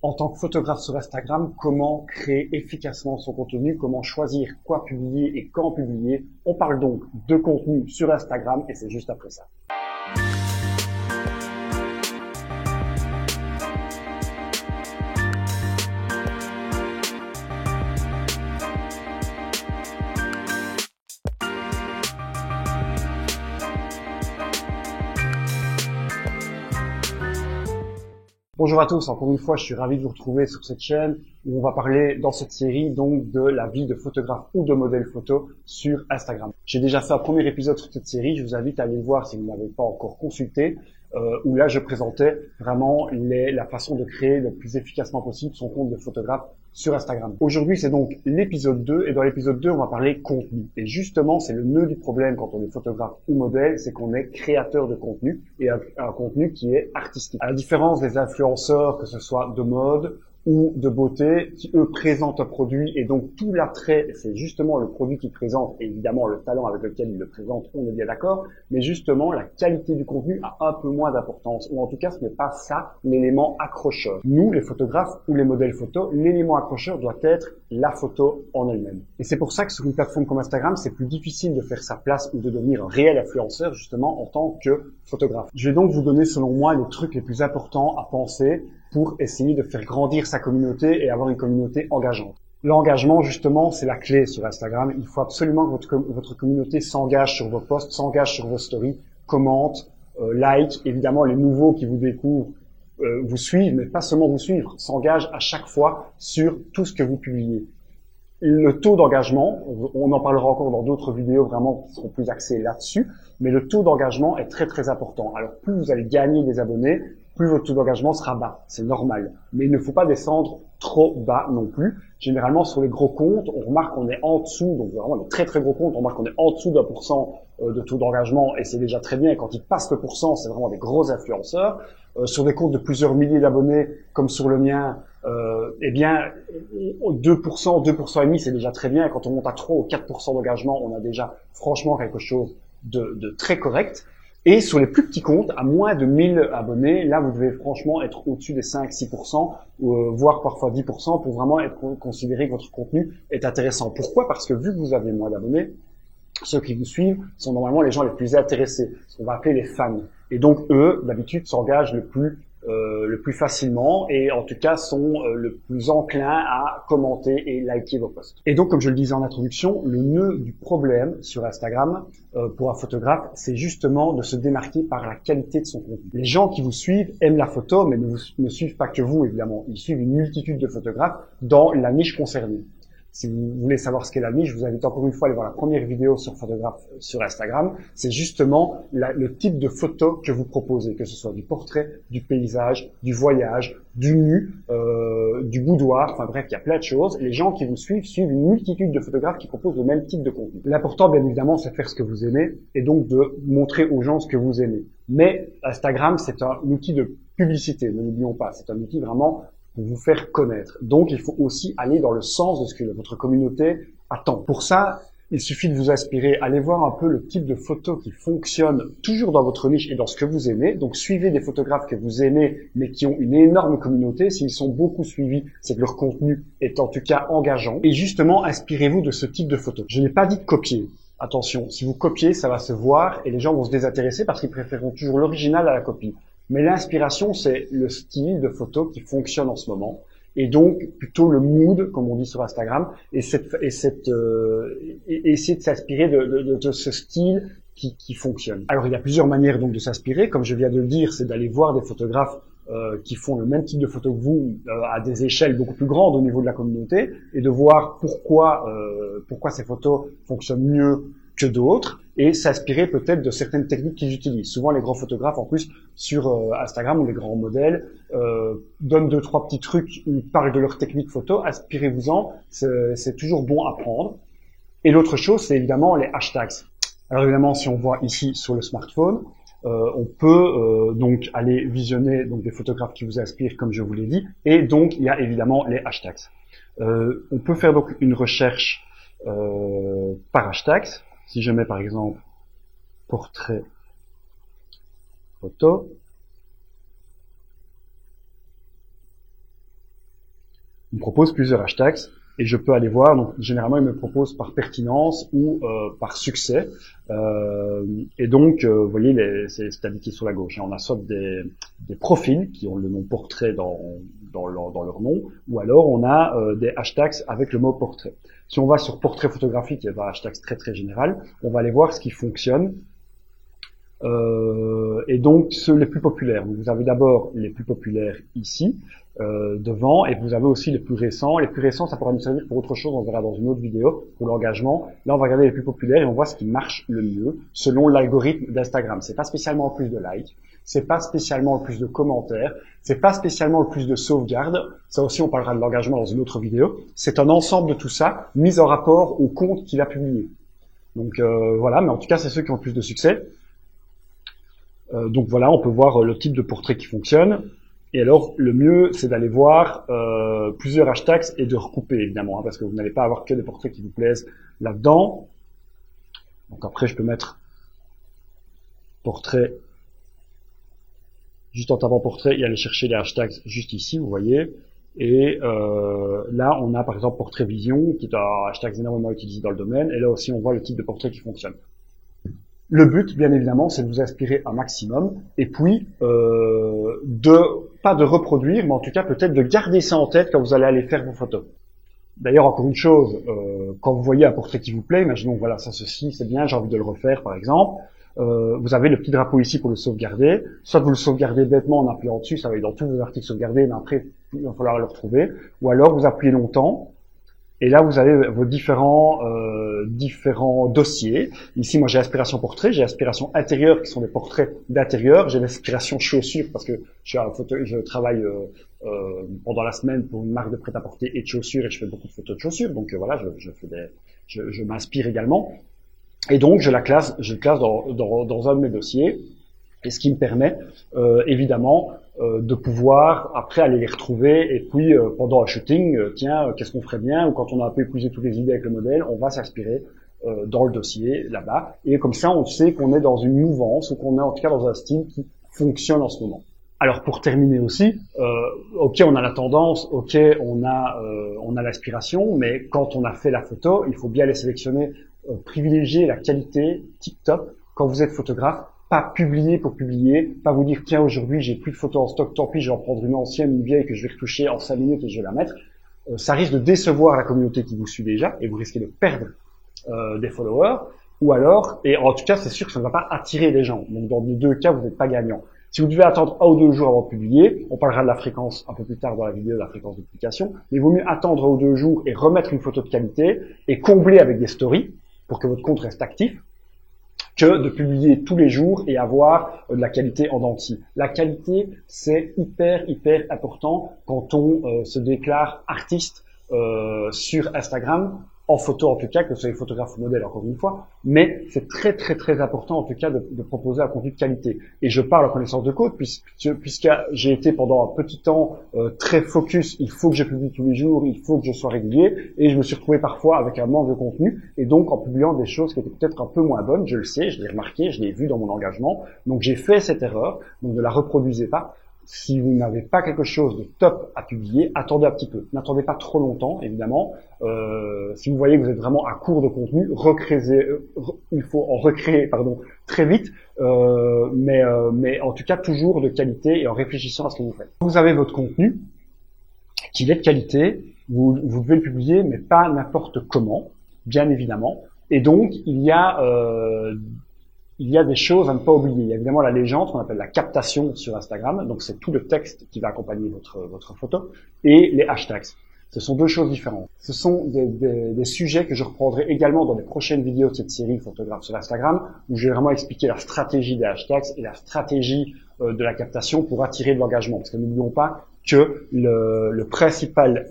En tant que photographe sur Instagram, comment créer efficacement son contenu, comment choisir quoi publier et quand publier. On parle donc de contenu sur Instagram et c'est juste après ça. Bonjour à tous, encore une fois, je suis ravi de vous retrouver sur cette chaîne où on va parler dans cette série donc de la vie de photographe ou de modèle photo sur Instagram. J'ai déjà fait un premier épisode sur cette série, je vous invite à aller le voir si vous ne l'avez pas encore consulté, où là je présentais vraiment la façon de créer le plus efficacement possible son compte de photographe sur Instagram. Aujourd'hui, c'est donc l'épisode 2 et dans l'épisode 2, on va parler contenu. Et justement, c'est le nœud du problème quand on est photographe ou modèle, c'est qu'on est créateur de contenu et un contenu qui est artistique. À la différence des influenceurs, que ce soit de mode ou de beauté, qui eux présentent un produit et donc tout l'attrait, c'est justement le produit qu'ils présentent et évidemment le talent avec lequel ils le présentent, on est bien d'accord, mais justement la qualité du contenu a un peu moins d'importance, ou en tout cas ce n'est pas ça l'élément accrocheur. Nous, les photographes ou les modèles photo, l'élément accrocheur doit être la photo en elle-même. Et c'est pour ça que sur une plateforme comme Instagram, c'est plus difficile de faire sa place ou de devenir un réel influenceur justement en tant que photographe. Je vais donc vous donner selon moi les trucs les plus importants à penser pour essayer de faire grandir sa communauté et avoir une communauté engageante. L'engagement, justement, c'est la clé sur Instagram. Il faut absolument que votre communauté s'engage sur vos posts, s'engage sur vos stories, commente, like. Évidemment, les nouveaux qui vous découvrent vous suivent, mais pas seulement vous suivre, s'engagent à chaque fois sur tout ce que vous publiez. Le taux d'engagement, on en parlera encore dans d'autres vidéos vraiment qui seront plus axées là-dessus, mais le taux d'engagement est très très important. Alors plus vous allez gagner des abonnés, plus votre taux d'engagement sera bas, c'est normal. Mais il ne faut pas descendre trop bas non plus. Généralement sur les gros comptes, on remarque qu'on est en dessous, donc vraiment les très très gros comptes, on remarque qu'on est en dessous d'1% de taux d'engagement et c'est déjà très bien. Et quand ils passent le %, c'est vraiment des gros influenceurs. Sur des comptes de plusieurs milliers d'abonnés, comme sur le mien, eh bien 2%, 2% et demi, c'est déjà très bien. Et quand on monte à 3 ou 4% d'engagement, on a déjà franchement quelque chose de très correct. Et sur les plus petits comptes, à moins de 1000 abonnés, là, vous devez franchement être au-dessus des 5-6%, voire parfois 10% pour vraiment être considéré que votre contenu est intéressant. Pourquoi? Parce que vu que vous avez moins d'abonnés, ceux qui vous suivent sont normalement les gens les plus intéressés, ce qu'on va appeler les fans. Et donc, eux, d'habitude, s'engagent le plus facilement et en tout cas sont le plus enclins à commenter et liker vos posts. Et donc, comme je le disais en introduction, le nœud du problème sur Instagram pour un photographe, c'est justement de se démarquer par la qualité de son contenu. Les gens qui vous suivent aiment la photo, mais ne suivent pas que vous, évidemment. Ils suivent une multitude de photographes dans la niche concernée. Si vous voulez savoir ce qu'est la niche, je vous invite encore une fois à aller voir la première vidéo sur photographe sur Instagram. C'est justement le type de photo que vous proposez, que ce soit du portrait, du paysage, du voyage, du nu, du boudoir, enfin bref, il y a plein de choses. Les gens qui vous suivent une multitude de photographes qui proposent le même type de contenu. L'important, bien évidemment, c'est de faire ce que vous aimez et donc de montrer aux gens ce que vous aimez. Mais Instagram, c'est un outil de publicité, ne l'oublions pas. C'est un outil vraiment pour vous faire connaître. Donc, il faut aussi aller dans le sens de ce que votre communauté attend. Pour ça, il suffit de vous inspirer. Allez voir un peu le type de photos qui fonctionnent toujours dans votre niche et dans ce que vous aimez. Donc, suivez des photographes que vous aimez, mais qui ont une énorme communauté. S'ils sont beaucoup suivis, c'est que leur contenu est en tout cas engageant. Et justement, inspirez-vous de ce type de photos. Je n'ai pas dit de copier. Attention, si vous copiez, ça va se voir et les gens vont se désintéresser parce qu'ils préféreront toujours l'original à la copie. Mais l'inspiration, c'est le style de photo qui fonctionne en ce moment. Et donc, plutôt le mood, comme on dit sur Instagram, et essayer de s'inspirer de ce style qui fonctionne. Alors, il y a plusieurs manières donc de s'inspirer. Comme je viens de le dire, c'est d'aller voir des photographes qui font le même type de photo que vous à des échelles beaucoup plus grandes au niveau de la communauté et de voir pourquoi ces photos fonctionnent mieux que d'autres et s'inspirer peut-être de certaines techniques qu'ils utilisent. Souvent, les grands photographes, en plus, sur Instagram ou les grands modèles, donnent 2-3 petits trucs, ils parlent de leur technique photo, inspirez-vous-en, c'est toujours bon à prendre. Et l'autre chose, c'est évidemment les hashtags. Alors évidemment, si on voit ici sur le smartphone, on peut donc aller visionner donc des photographes qui vous inspirent, comme je vous l'ai dit, et donc il y a évidemment les hashtags. On peut faire donc une recherche par hashtags. Si je mets par exemple portrait photo, Il me propose plusieurs hashtags et je peux aller voir. Donc généralement, il me propose par pertinence ou par succès. Et donc, vous voyez, c'est indiqué sur la gauche. On a soit des profils qui ont le nom portrait dans leur nom, ou alors on a des hashtags avec le mot portrait. Si on va sur portrait photographique, il y a un hashtag très très général. On va aller voir ce qui fonctionne. Et donc ceux les plus populaires. Donc, vous avez d'abord les plus populaires ici devant, et vous avez aussi les plus récents. Les plus récents, ça pourra nous servir pour autre chose, on verra dans une autre vidéo, pour l'engagement. Là, on va regarder les plus populaires et on voit ce qui marche le mieux selon l'algorithme d'Instagram. C'est pas spécialement le plus de likes, c'est pas spécialement le plus de commentaires, c'est pas spécialement le plus de sauvegardes. Ça aussi, on parlera de l'engagement dans une autre vidéo. C'est un ensemble de tout ça, mis en rapport au compte qu'il a publié. Donc voilà, mais en tout cas, c'est ceux qui ont le plus de succès. Donc voilà, on peut voir le type de portrait qui fonctionne. Et alors, le mieux, c'est d'aller voir plusieurs hashtags et de recouper, évidemment, parce que vous n'allez pas avoir que des portraits qui vous plaisent là-dedans. Donc après, je peux mettre portrait juste en tapant portrait et aller chercher les hashtags juste ici, vous voyez. Et là, on a par exemple portrait vision, qui est un hashtag énormément utilisé dans le domaine. Et là aussi, on voit le type de portrait qui fonctionne. Le but, bien évidemment, c'est de vous inspirer un maximum, et puis pas de reproduire, mais en tout cas peut-être de garder ça en tête quand vous allez aller faire vos photos. D'ailleurs, encore une chose, quand vous voyez un portrait qui vous plaît, imaginons, voilà, ça, ceci, c'est bien, j'ai envie de le refaire, par exemple, vous avez le petit drapeau ici pour le sauvegarder. Soit vous le sauvegardez bêtement en appuyant dessus, ça va être dans tous vos articles sauvegardés, mais après, il va falloir le retrouver. Ou alors, vous appuyez longtemps. Et là, vous avez vos différents dossiers. Ici, moi, j'ai aspiration portrait, j'ai aspiration intérieur, qui sont des portraits d'intérieur. J'ai l'aspiration chaussures, parce que je travaille pendant la semaine pour une marque de prêt-à-porter et de chaussures, et je fais beaucoup de photos de chaussures. Donc voilà, je m'inspire également. Et donc, je le classe dans un de mes dossiers. Et ce qui me permet, évidemment, de pouvoir après aller les retrouver, et puis pendant un shooting, tiens, qu'est-ce qu'on ferait bien, ou quand on a un peu épuisé toutes les idées avec le modèle, on va s'inspirer dans le dossier là-bas, et comme ça on sait qu'on est dans une mouvance, ou qu'on est en tout cas dans un style qui fonctionne en ce moment. Alors pour terminer aussi, ok, on a la tendance, ok, on a l'aspiration, mais quand on a fait la photo, il faut bien les sélectionner, privilégier la qualité tip-top quand vous êtes photographe. Pas publier pour publier, pas vous dire tiens aujourd'hui j'ai plus de photos en stock, tant pis je vais en prendre une ancienne, une vieille que je vais retoucher en 5 minutes et je vais la mettre. Ça risque de décevoir la communauté qui vous suit déjà et vous risquez de perdre des followers, ou alors, et en tout cas c'est sûr que ça ne va pas attirer les gens, donc dans les deux cas vous n'êtes pas gagnant. Si vous devez attendre 1 ou 2 jours avant de publier, on parlera de la fréquence un peu plus tard dans la vidéo, de la fréquence de publication, mais il vaut mieux attendre 1 ou 2 jours et remettre une photo de qualité et combler avec des stories pour que votre compte reste actif, que de publier tous les jours et avoir de la qualité en denti. La qualité, c'est hyper important quand on se déclare artiste sur Instagram, en photo en tout cas, que ce soit photographe ou modèle encore une fois, mais c'est très important en tout cas de proposer un contenu de qualité. Et je parle en connaissance de cause, puisque j'ai été pendant un petit temps très focus, il faut que je publie tous les jours, il faut que je sois régulier, et je me suis retrouvé parfois avec un manque de contenu, et donc en publiant des choses qui étaient peut-être un peu moins bonnes, je le sais, je l'ai remarqué, je l'ai vu dans mon engagement, donc j'ai fait cette erreur, donc ne la reproduisez pas. Si vous n'avez pas quelque chose de top à publier, attendez un petit peu. N'attendez pas trop longtemps, évidemment. Si vous voyez que vous êtes vraiment à court de contenu, il faut en recréer, très vite. Mais en tout cas, toujours de qualité et en réfléchissant à ce que vous faites. Vous avez votre contenu, qu'il est de qualité, vous devez le publier, mais pas n'importe comment, bien évidemment. Et donc, il y a des choses à ne pas oublier. Il y a évidemment la légende qu'on appelle la captation sur Instagram. Donc, c'est tout le texte qui va accompagner votre photo, et les hashtags. Ce sont deux choses différentes. Ce sont des sujets que je reprendrai également dans les prochaines vidéos de cette série Photographe sur Instagram, où je vais vraiment expliquer la stratégie des hashtags et la stratégie de la captation pour attirer de l'engagement. Parce que n'oublions pas que la principale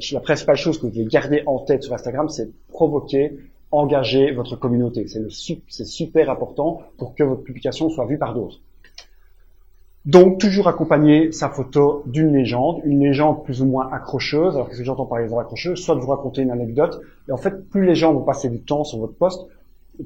chose que vous devez garder en tête sur Instagram, c'est provoquer, engager votre communauté. C'est super important pour que votre publication soit vue par d'autres. Donc, toujours accompagner sa photo d'une légende, une légende plus ou moins accrocheuse. Alors, qu'est-ce que j'entends par légende accrocheuse? Soit de vous raconter une anecdote. Et en fait, plus les gens vont passer du temps sur votre post,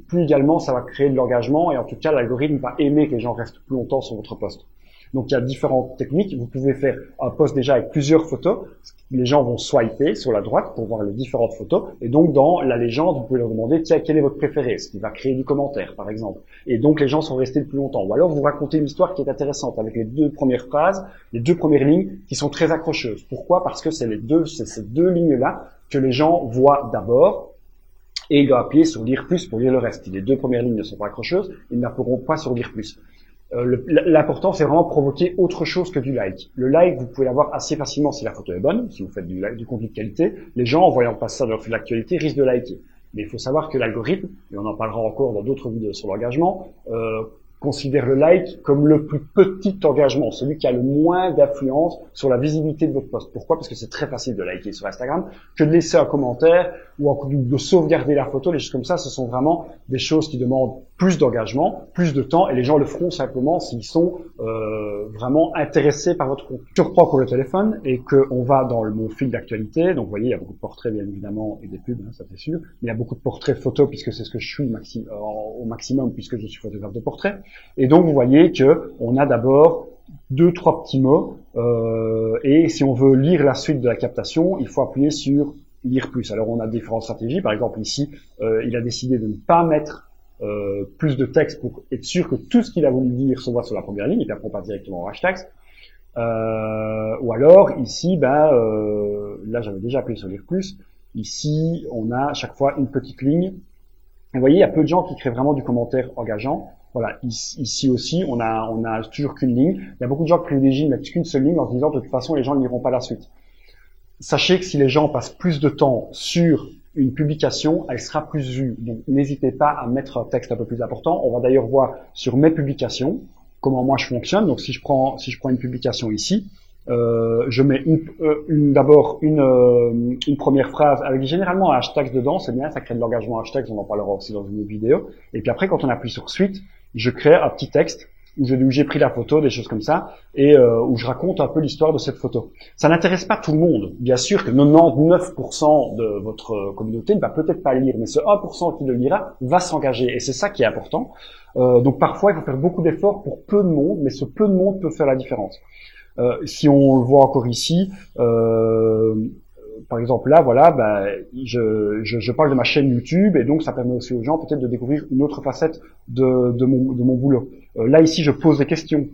plus également ça va créer de l'engagement, et en tout cas, l'algorithme va aimer que les gens restent plus longtemps sur votre post. Donc il y a différentes techniques. Vous pouvez faire un post déjà avec plusieurs photos. Les gens vont swiper sur la droite pour voir les différentes photos. Et donc dans la légende, vous pouvez leur demander, tiens, quel est votre préféré? Ce qui va créer du commentaire, par exemple. Et donc les gens sont restés le plus longtemps. Ou alors vous racontez une histoire qui est intéressante avec les deux premières phrases, les deux premières lignes qui sont très accrocheuses. Pourquoi? Parce que c'est ces deux lignes-là que les gens voient d'abord. Et il doit appuyer sur lire plus pour lire le reste. Si les deux premières lignes ne sont pas accrocheuses, ils n'appuieront pas sur lire plus. L'important, c'est vraiment provoquer autre chose que du like. Le like, vous pouvez l'avoir assez facilement si la photo est bonne, si vous faites du contenu de qualité. Les gens, en voyant passer ça dans leur fil d'actualité, risquent de liker. Mais il faut savoir que l'algorithme, et on en parlera encore dans d'autres vidéos sur l'engagement, considère le like comme le plus petit engagement, celui qui a le moins d'influence sur la visibilité de votre post. Pourquoi? Parce que c'est très facile de liker sur Instagram que de laisser un commentaire ou de sauvegarder la photo. Les choses comme ça, ce sont vraiment des choses qui demandent plus d'engagement, plus de temps, et les gens le feront simplement s'ils sont vraiment intéressés par votre contenu. Je reprends encore le téléphone et qu'on va dans mon fil d'actualité. Donc vous voyez, il y a beaucoup de portraits bien évidemment et des pubs, hein, ça c'est sûr. Mais il y a beaucoup de portraits photos puisque c'est ce que je suis au maximum puisque je suis photographe de portraits. Et donc vous voyez que on a d'abord deux, trois petits mots et si on veut lire la suite de la captation, il faut appuyer sur lire plus. Alors on a différentes stratégies. Par exemple ici, il a décidé de ne pas mettre plus de texte pour être sûr que tout ce qu'il a voulu dire se voit sur la première ligne et puis après on passe directement au hashtag. Ou alors ici, là j'avais déjà appuyé sur lire plus. Ici, on a à chaque fois une petite ligne. Et vous voyez, il y a peu de gens qui créent vraiment du commentaire engageant. Voilà, ici aussi, on a toujours qu'une ligne. Il y a beaucoup de gens qui privilégient de mettre qu'une seule ligne en se disant de toute façon les gens n'iront pas la suite. Sachez que si les gens passent plus de temps sur une publication, elle sera plus vue. Donc n'hésitez pas à mettre un texte un peu plus important. On va d'ailleurs voir sur mes publications comment moi je fonctionne. Donc si je prends une publication ici, je mets d'abord une première phrase avec généralement un hashtag dedans, c'est bien, ça crée de l'engagement hashtag, on en parlera aussi dans une autre vidéo. Et puis après, quand on appuie sur suite, je crée un petit texte où j'ai pris la photo, des choses comme ça, et où je raconte un peu l'histoire de cette photo. Ça n'intéresse pas tout le monde. Bien sûr que 99% de votre communauté ne va peut-être pas lire, mais ce 1% qui le lira va s'engager, et c'est ça qui est important. Donc parfois, il faut faire beaucoup d'efforts pour peu de monde, mais ce peu de monde peut faire la différence. Si on le voit encore ici, par exemple là, voilà, je parle de ma chaîne YouTube et donc ça permet aussi aux gens peut-être de découvrir une autre facette de mon boulot. Là ici, je pose des questions.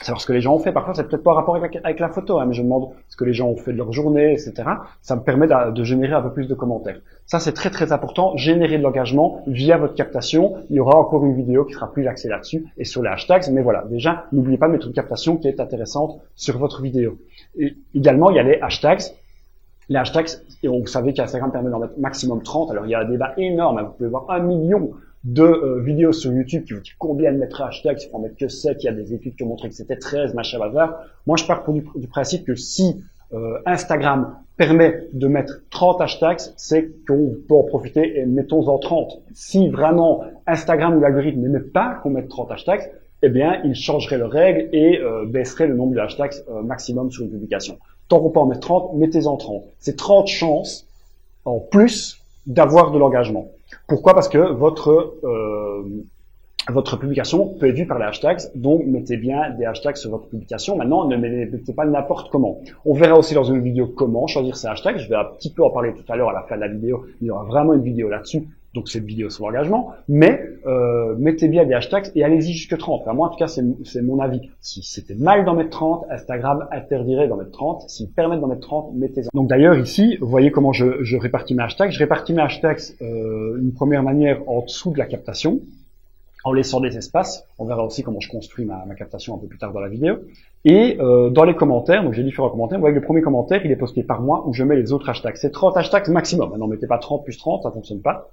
Savoir ce que les gens ont fait. Parfois, c'est peut-être pas en rapport avec la photo, hein, mais je demande ce que les gens ont fait de leur journée, etc. Ça me permet de générer un peu plus de commentaires. Ça, c'est très très important. Générer de l'engagement via votre captation. Il y aura encore une vidéo qui sera plus axée là-dessus et sur les hashtags. Mais voilà, déjà, n'oubliez pas de mettre une captation qui est intéressante sur votre vidéo. Et également, il y a les hashtags. Les hashtags, et vous savez qu'Instagram permet d'en mettre maximum 30. Alors, il y a un débat énorme. Vous pouvez voir 1 million de vidéos sur YouTube qui vous disent combien de mettre hashtags, il faut en mettre que 7, il y a des études qui ont montré que c'était 13, machin bazar. Moi, je pars du principe que si Instagram permet de mettre 30 hashtags, c'est qu'on peut en profiter et mettons-en 30. Si vraiment Instagram ou l'algorithme n'aimait pas qu'on mette 30 hashtags, eh bien, il changerait leurs règles et baisserait le nombre de hashtags maximum sur une publication. Tant qu'on peut en mettre 30, mettez-en 30. C'est 30 chances en plus d'avoir de l'engagement. Pourquoi? Parce que votre publication peut être vue par les hashtags, donc mettez bien des hashtags sur votre publication. Maintenant, ne mettez pas n'importe comment. On verra aussi dans une vidéo comment choisir ces hashtags. Je vais un petit peu en parler tout à l'heure à la fin de la vidéo. Il y aura vraiment une vidéo là-dessus. Donc c'est une vidéo sur l'engagement, mais mettez bien des hashtags et allez-y jusque 30. Enfin, moi en tout cas c'est mon avis. Si c'était mal d'en mettre 30, Instagram interdirait d'en mettre 30. S'ils permettent d'en mettre 30, mettez-en. Donc d'ailleurs ici, vous voyez comment je répartis mes hashtags. Je répartis mes hashtags une première manière en dessous de la captation, en laissant des espaces. On verra aussi comment je construis ma captation un peu plus tard dans la vidéo. Et dans les commentaires, donc j'ai différents commentaires, vous voyez que le premier commentaire, il est posté par moi où je mets les autres hashtags. C'est 30 hashtags maximum. Non, mettez pas 30 plus 30, ça fonctionne pas.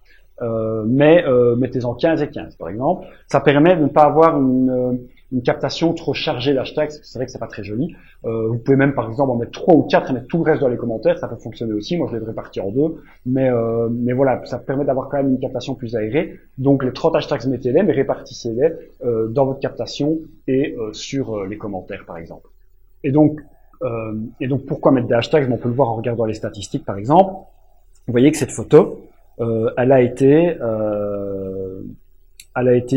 Mais mettez-en 15 et 15 par exemple. Ça permet de ne pas avoir une captation trop chargée d'hashtags, c'est vrai que c'est pas très joli. Vous pouvez même par exemple en mettre 3 ou 4 et mettre tout le reste dans les commentaires, ça peut fonctionner aussi. Moi je les répartis en deux, mais voilà, ça permet d'avoir quand même une captation plus aérée. Donc les 30 hashtags mettez-les, mais répartissez-les dans votre captation et sur les commentaires par exemple. Et donc pourquoi mettre des hashtags? On peut le voir en regardant les statistiques par exemple. Vous voyez que cette photo elle a été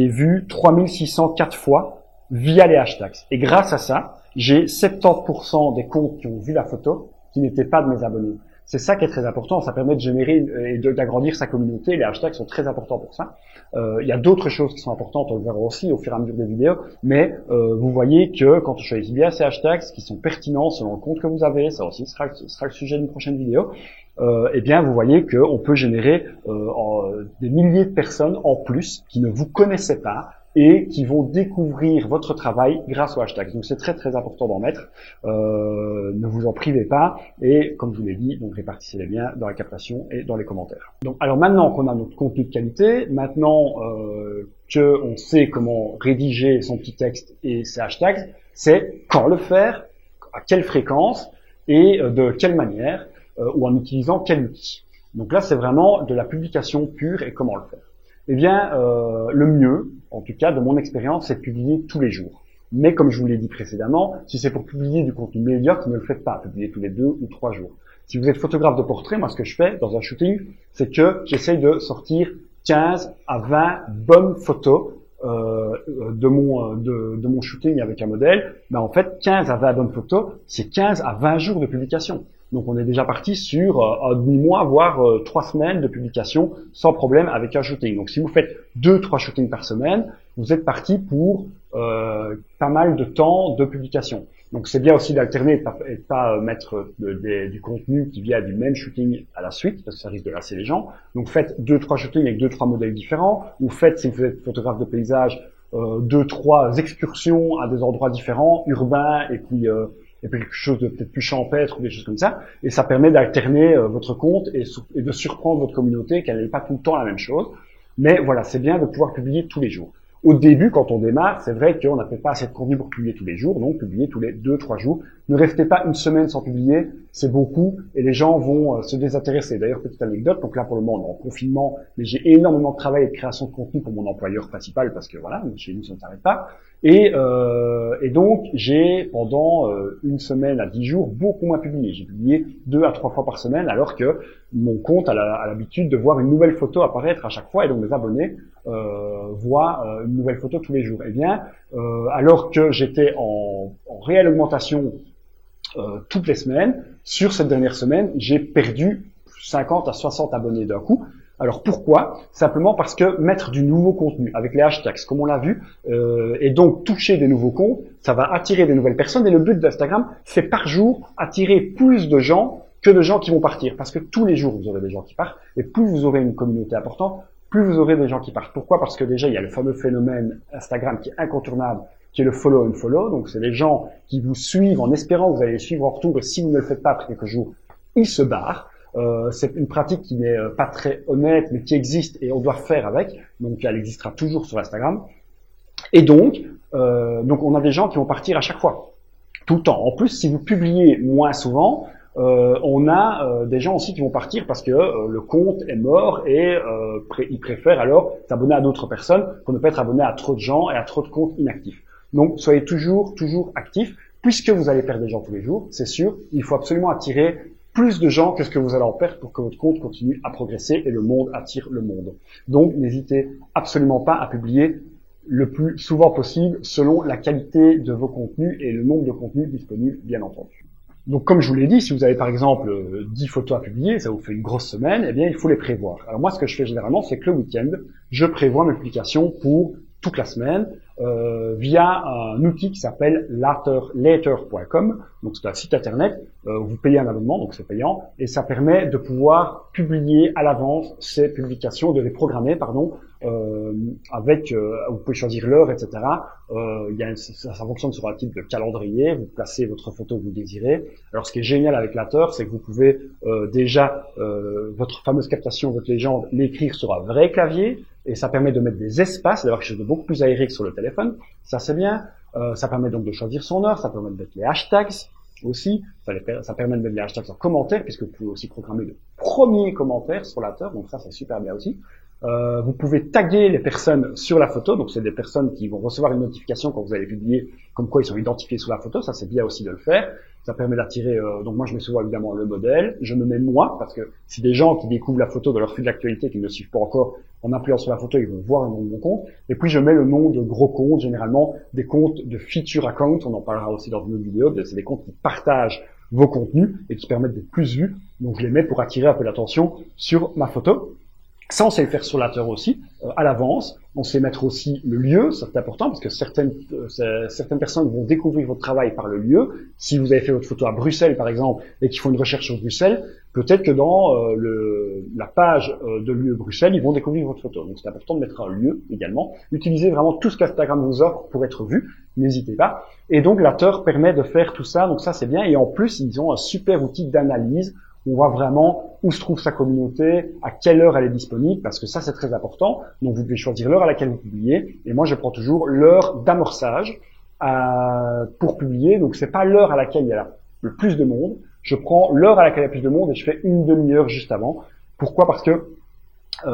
vue 3604 fois via les hashtags. Et grâce à ça, j'ai 70% des comptes qui ont vu la photo qui n'étaient pas de mes abonnés. C'est ça qui est très important, ça permet de générer et d'agrandir sa communauté. Les hashtags sont très importants pour ça. Il y a d'autres choses qui sont importantes, on le verra aussi au fur et à mesure des vidéos, mais vous voyez que quand on choisit bien ces hashtags qui sont pertinents selon le compte que vous avez, ça aussi sera le sujet d'une prochaine vidéo, eh bien vous voyez qu'on peut générer des milliers de personnes en plus qui ne vous connaissaient pas et qui vont découvrir votre travail grâce aux hashtags. Donc c'est très très important d'en mettre. Ne vous en privez pas. Et comme je vous l'ai dit, donc répartissez-les bien dans la captation et dans les commentaires. Donc alors maintenant qu'on a notre contenu de qualité, maintenant que on sait comment rédiger son petit texte et ses hashtags, c'est quand le faire, à quelle fréquence et de quelle manière ou en utilisant quel outil. Donc là c'est vraiment de la publication pure et comment le faire. Eh bien, le mieux, en tout cas de mon expérience, c'est de publier tous les jours. Mais comme je vous l'ai dit précédemment, si c'est pour publier du contenu médiocre, ne le faites pas, publiez tous les 2 ou 3 jours. Si vous êtes photographe de portrait, moi ce que je fais dans un shooting, c'est que j'essaye de sortir 15 à 20 bonnes photos de mon shooting avec un modèle. Ben en fait, 15 à 20 bonnes photos, c'est 15 à 20 jours de publication. Donc on est déjà parti sur un demi-mois, voire 3 semaines de publication sans problème avec un shooting. Donc si vous faites 2-3 shootings par semaine, vous êtes parti pour pas mal de temps de publication. Donc c'est bien aussi d'alterner et de pas mettre du contenu qui vient du même shooting à la suite, parce que ça risque de lasser les gens. Donc faites 2-3 shootings avec 2-3 modèles différents, ou faites, si vous êtes photographe de paysage, 2-3 excursions à des endroits différents, urbains, et puis quelque chose de peut-être plus champêtre ou des choses comme ça, et ça permet d'alterner votre compte et de surprendre votre communauté, qu'elle n'est pas tout le temps la même chose. Mais voilà, c'est bien de pouvoir publier tous les jours. Au début, quand on démarre, c'est vrai qu'on n'a peut-être pas assez de contenu pour publier tous les jours, donc publier tous les 2-3 jours. Ne restez pas une semaine sans publier, c'est beaucoup, et les gens vont se désintéresser. D'ailleurs, petite anecdote, donc là pour le moment on est en confinement, mais j'ai énormément de travail et de création de contenu pour mon employeur principal, parce que voilà, chez nous ça ne s'arrête pas. Et donc j'ai pendant une semaine à 10 jours beaucoup moins publié. J'ai publié 2 à 3 fois par semaine, alors que mon compte a l'habitude de voir une nouvelle photo apparaître à chaque fois, et donc mes abonnés voient une nouvelle photo tous les jours. Eh bien, alors que j'étais en réelle augmentation toutes les semaines, sur cette dernière semaine, j'ai perdu 50 à 60 abonnés d'un coup. Alors pourquoi? Simplement parce que mettre du nouveau contenu avec les hashtags, comme on l'a vu, et donc toucher des nouveaux comptes, ça va attirer des nouvelles personnes. Et le but d'Instagram, c'est par jour attirer plus de gens que de gens qui vont partir. Parce que tous les jours, vous aurez des gens qui partent. Et plus vous aurez une communauté importante, plus vous aurez des gens qui partent. Pourquoi? Parce que déjà, il y a le fameux phénomène Instagram qui est incontournable, qui est le follow and follow. Donc c'est les gens qui vous suivent en espérant que vous allez les suivre en retour. Et si vous ne le faites pas après quelques jours, ils se barrent. C'est une pratique qui n'est pas très honnête, mais qui existe et on doit faire avec. Donc elle existera toujours sur Instagram. Et donc on a des gens qui vont partir à chaque fois, tout le temps. En plus, si vous publiez moins souvent, on a des gens aussi qui vont partir parce que le compte est mort et ils préfèrent alors s'abonner à d'autres personnes pour ne pas être abonné à trop de gens et à trop de comptes inactifs. Donc soyez toujours actifs, puisque vous allez perdre des gens tous les jours, c'est sûr. Il faut absolument attirer plus de gens que ce que vous allez en perdre pour que votre compte continue à progresser et le monde attire le monde. Donc n'hésitez absolument pas à publier le plus souvent possible selon la qualité de vos contenus et le nombre de contenus disponibles, bien entendu. Donc comme je vous l'ai dit, si vous avez par exemple 10 photos à publier, ça vous fait une grosse semaine, eh bien il faut les prévoir. Alors moi ce que je fais généralement, c'est que le week-end, je prévois mes publications pour toute la semaine via un outil qui s'appelle later.com. Donc c'est un site internet, vous payez un abonnement, donc c'est payant, et ça permet de pouvoir publier à l'avance ces publications, de les programmer, avec, vous pouvez choisir l'heure, etc. Ça fonctionne sur un type de calendrier, vous placez votre photo que vous désirez. Alors ce qui est génial avec Later, c'est que vous pouvez déjà votre fameuse captation, votre légende, l'écrire sur un vrai clavier, et ça permet de mettre des espaces, d'avoir quelque chose de beaucoup plus aéré que sur le téléphone. Ça c'est bien. Ça permet donc de choisir son heure, ça permet de mettre les hashtags aussi, ça permet de mettre les hashtags en commentaire, puisque vous pouvez aussi programmer le premier commentaire sur Later, donc ça c'est super bien aussi. Vous pouvez taguer les personnes sur la photo, donc c'est des personnes qui vont recevoir une notification quand vous allez publier, comme quoi ils sont identifiés sous la photo, ça c'est bien aussi de le faire. Ça permet d'attirer, donc moi je mets souvent évidemment le modèle, je me mets moi, parce que si des gens qui découvrent la photo de leur fil d'actualité, qui ne me suivent pas encore, en appuyant sur la photo, ils vont voir le nom de mon compte. Et puis je mets le nom de gros comptes, généralement des comptes de feature account, on en parlera aussi dans une autre vidéo, c'est des comptes qui partagent vos contenus et qui permettent d'être plus vus. Donc je les mets pour attirer un peu l'attention sur ma photo. Ça, on sait le faire sur l'auteur aussi, à l'avance. On sait mettre aussi le lieu, c'est important parce que certaines personnes vont découvrir votre travail par le lieu. Si vous avez fait votre photo à Bruxelles, par exemple, et qu'ils font une recherche sur Bruxelles, peut-être que dans la page de lieu Bruxelles, ils vont découvrir votre photo. Donc c'est important de mettre un lieu également. Utilisez vraiment tout ce qu'Instagram vous offre pour être vu. N'hésitez pas. Et donc l'auteur permet de faire tout ça. Donc ça, c'est bien. Et en plus, ils ont un super outil d'analyse. On voit vraiment où se trouve sa communauté, à quelle heure elle est disponible, parce que ça, c'est très important. Donc, vous devez choisir l'heure à laquelle vous publiez. Et moi, je prends toujours l'heure d'amorçage pour publier. Donc, c'est pas l'heure à laquelle il y a le plus de monde. Je prends l'heure à laquelle il y a le plus de monde et je fais une demi-heure juste avant. Pourquoi? Parce que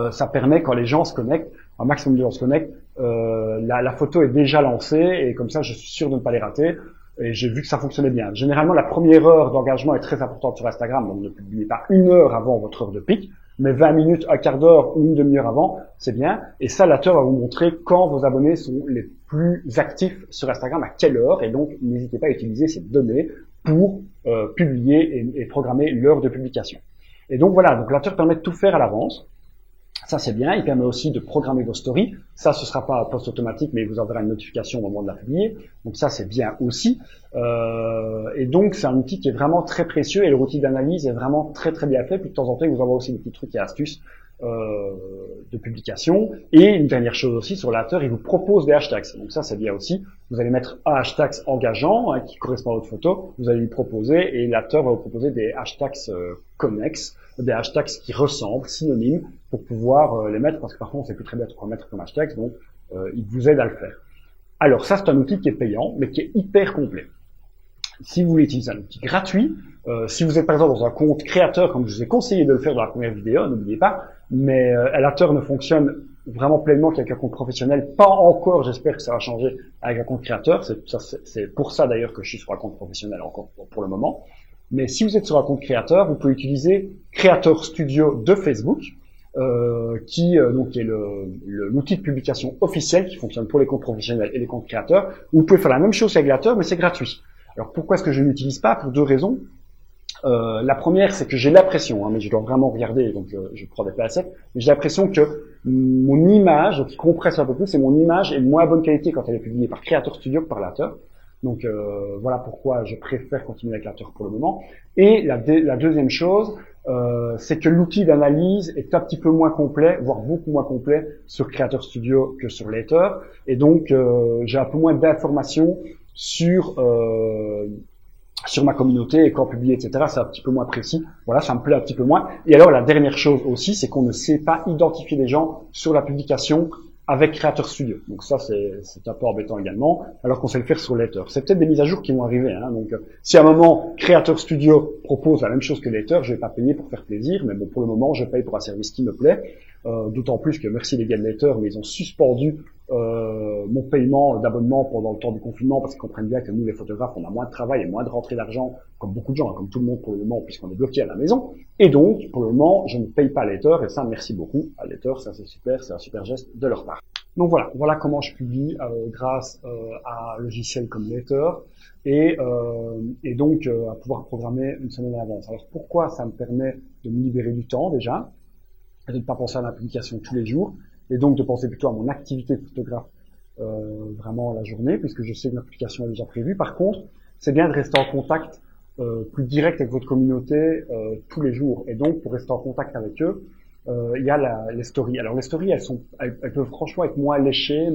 ça permet, quand les gens se connectent, un maximum de gens se connectent, la photo est déjà lancée et comme ça, je suis sûr de ne pas les rater. Et j'ai vu que ça fonctionnait bien. Généralement, la première heure d'engagement est très importante sur Instagram, donc ne publiez pas une heure avant votre heure de pic, mais 20 minutes, un quart d'heure ou une demi-heure avant, c'est bien. Et ça, l'auteur va vous montrer quand vos abonnés sont les plus actifs sur Instagram, à quelle heure, et donc n'hésitez pas à utiliser ces données pour publier et programmer l'heure de publication. Et donc voilà, donc l'auteur permet de tout faire à l'avance. Ça, c'est bien. Il permet aussi de programmer vos stories. Ça, ce sera pas un post automatique, mais il vous enverra une notification au moment de la publier. Donc ça, c'est bien aussi. Et donc, c'est un outil qui est vraiment très précieux et le outil d'analyse est vraiment très, très bien fait. Puis de temps en temps, il vous envoie aussi des petits trucs et astuces de publication. Et une dernière chose aussi, sur l'auteur, il vous propose des hashtags. Donc ça, c'est bien aussi. Vous allez mettre un hashtag engageant qui correspond à votre photo. Vous allez lui proposer et l'auteur va vous proposer des hashtags connexes, des hashtags qui ressemblent, synonymes, pour pouvoir les mettre, parce que parfois on ne sait plus très bien quoi mettre comme hashtag, donc il vous aide à le faire. Alors ça, c'est un outil qui est payant, mais qui est hyper complet. Si vous voulez utiliser un outil gratuit, si vous êtes par exemple dans un compte créateur, comme je vous ai conseillé de le faire dans la première vidéo, n'oubliez pas, mais l'auteur ne fonctionne vraiment pleinement qu'avec un compte professionnel, pas encore, j'espère que ça va changer avec un compte créateur, c'est pour ça d'ailleurs que je suis sur un compte professionnel encore pour le moment. Mais si vous êtes sur un compte créateur, vous pouvez utiliser Creator Studio de Facebook, qui est l'outil de publication officiel qui fonctionne pour les comptes professionnels et les comptes créateurs. Vous pouvez faire la même chose avec l'auteur, mais c'est gratuit. Alors pourquoi est-ce que je ne l'utilise pas? Pour deux raisons. La première, c'est que j'ai l'impression, mais je dois vraiment regarder, donc je prends des pincettes, mais j'ai l'impression que mon image, qui compresse un peu plus, et mon image est de moins bonne qualité quand elle est publiée par Creator Studio que par l'auteur. Donc voilà pourquoi je préfère continuer avec l'auteur pour le moment. Et la deuxième chose, c'est que l'outil d'analyse est un petit peu moins complet, voire beaucoup moins complet sur Creator Studio que sur Later. Et donc j'ai un peu moins d'informations sur ma communauté et quand publier, etc. C'est un petit peu moins précis. Voilà, ça me plaît un petit peu moins. Et alors la dernière chose aussi, c'est qu'on ne sait pas identifier les gens sur la publication avec Creator Studio. Donc ça, c'est un peu embêtant également, alors qu'on sait le faire sur Later. C'est peut-être des mises à jour qui vont arriver. Donc, si à un moment, Creator Studio propose la même chose que Later, je vais pas payer pour faire plaisir, mais bon, pour le moment, je paye pour un service qui me plaît. D'autant plus que merci les gars de Later, mais ils ont suspendu mon paiement d'abonnement pendant le temps du confinement parce qu'ils comprennent bien que nous, les photographes, on a moins de travail et moins de rentrée d'argent, comme beaucoup de gens, comme tout le monde pour le moment, puisqu'on est bloqué à la maison. Et donc, pour le moment, je ne paye pas Later, et ça, merci beaucoup à Later, ça c'est super, c'est un super geste de leur part. Donc voilà comment je publie grâce à un logiciel comme Later et donc à pouvoir programmer une semaine à l'avance. Alors pourquoi ça me permet de me libérer du temps déjà, et de ne pas penser à ma publication tous les jours, et donc de penser plutôt à mon activité de photographe vraiment la journée, puisque je sais que ma publication est déjà prévue. Par contre, c'est bien de rester en contact plus direct avec votre communauté tous les jours. Et donc, pour rester en contact avec eux, il y a les stories. Alors les stories, elles peuvent franchement être moins léchées,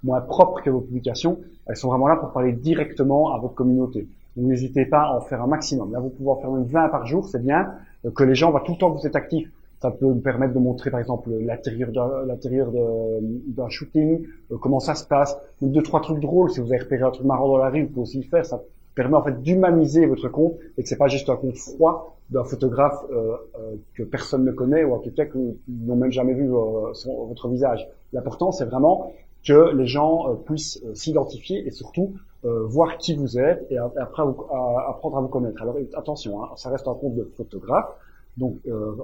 moins propres que vos publications. Elles sont vraiment là pour parler directement à votre communauté. Donc n'hésitez pas à en faire un maximum. Là, vous pouvez en faire même 20 par jour, c'est bien. Que les gens voient tout le temps que vous êtes actifs. Ça peut me permettre de montrer, par exemple, l'intérieur d'un shooting, comment ça se passe. Donc, 2-3 trucs drôles. Si vous avez repéré un truc marrant dans la rue, vous pouvez aussi le faire. Ça permet, en fait, d'humaniser votre compte et que c'est pas juste un compte froid d'un photographe que personne ne connaît ou à quelqu'un qui n'ont même jamais vu votre visage. L'important, c'est vraiment que les gens puissent s'identifier et surtout voir qui vous êtes et après apprendre à vous connaître. Alors attention, hein, ça reste un compte de photographe, donc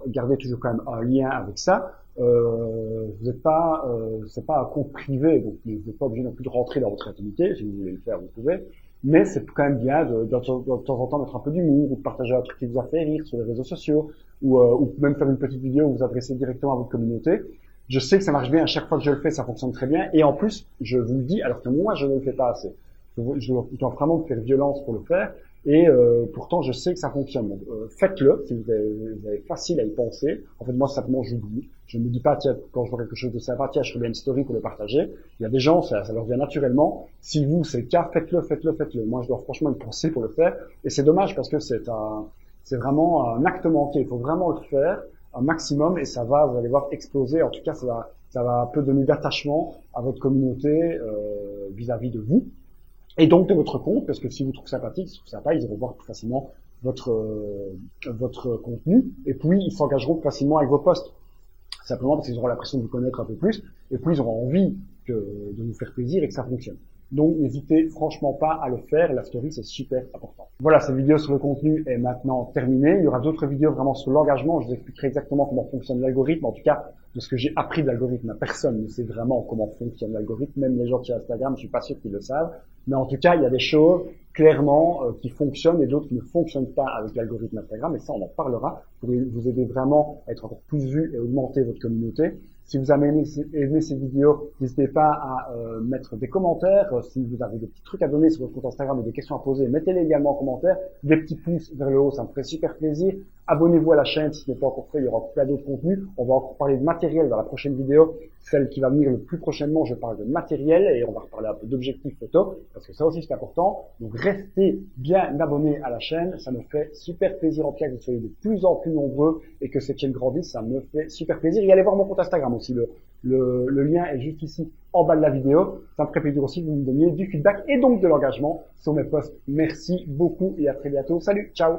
gardez toujours quand même un lien avec ça. Vous n'êtes pas, c'est pas un compte privé, donc vous n'êtes pas obligé non plus de rentrer dans votre intimité. Si vous voulez le faire, vous pouvez. Mais c'est quand même bien de temps en temps mettre un peu d'humour ou de partager un truc qui vous a fait rire sur les réseaux sociaux ou même faire une petite vidéo où vous adressez directement à votre communauté. Je sais que ça marche bien, à chaque fois que je le fais, ça fonctionne très bien. Et en plus, je vous le dis, alors que moi, je ne le fais pas assez. Je dois vraiment me faire violence pour le faire. Et pourtant, je sais que ça fonctionne. Donc, faites-le, si vous avez facile à y penser. En fait, moi, simplement, j'oublie. Je ne me dis pas, tiens, quand je vois quelque chose de sympa, tiens, je ferai bien une story pour le partager. Il y a des gens, ça leur vient naturellement. Si vous, c'est le cas, faites-le. Moi, je dois franchement y penser pour le faire. Et c'est dommage parce que c'est vraiment un acte manqué. Il faut vraiment le faire un maximum et ça va, vous allez voir, exploser. En tout cas, ça va un peu donner d'attachement à votre communauté vis-à-vis de vous et donc de votre compte, parce que si vous trouvez sympathique, ils iront voir plus facilement votre contenu et puis ils s'engageront plus facilement avec vos posts. Simplement parce qu'ils auront l'impression de vous connaître un peu plus et puis ils auront envie de vous faire plaisir et que ça fonctionne. Donc, n'hésitez franchement pas à le faire. La story, c'est super important. Voilà, cette vidéo sur le contenu est maintenant terminée. Il y aura d'autres vidéos vraiment sur l'engagement. Je vous expliquerai exactement comment fonctionne l'algorithme. En tout cas, de ce que j'ai appris de l'algorithme, personne ne sait vraiment comment fonctionne l'algorithme. Même les gens sur Instagram, je suis pas sûr qu'ils le savent. Mais en tout cas, il y a des choses clairement qui fonctionnent et d'autres qui ne fonctionnent pas avec l'algorithme Instagram. Et ça, on en parlera pour vous aider vraiment à être encore plus vu et augmenter votre communauté. Si vous avez aimé ces vidéos, n'hésitez pas à mettre des commentaires. Si vous avez des petits trucs à donner sur votre compte Instagram ou des questions à poser, mettez-les également en commentaire. Des petits pouces vers le haut, ça me ferait super plaisir. Abonnez-vous à la chaîne si ce n'est pas encore fait, il y aura plein d'autres contenus. On va encore parler de matériel dans la prochaine vidéo. Celle qui va venir le plus prochainement, je parle de matériel et on va reparler un peu d'objectifs photo parce que ça aussi c'est important. Donc restez bien abonnés à la chaîne, ça me fait super plaisir en tout cas que vous soyez de plus en plus nombreux et que cette chaîne grandisse, ça me fait super plaisir. Et allez voir mon compte Instagram aussi, le lien est juste ici en bas de la vidéo. Ça me ferait plaisir aussi que vous me donniez du feedback et donc de l'engagement sur mes posts. Merci beaucoup et à très bientôt. Salut, ciao!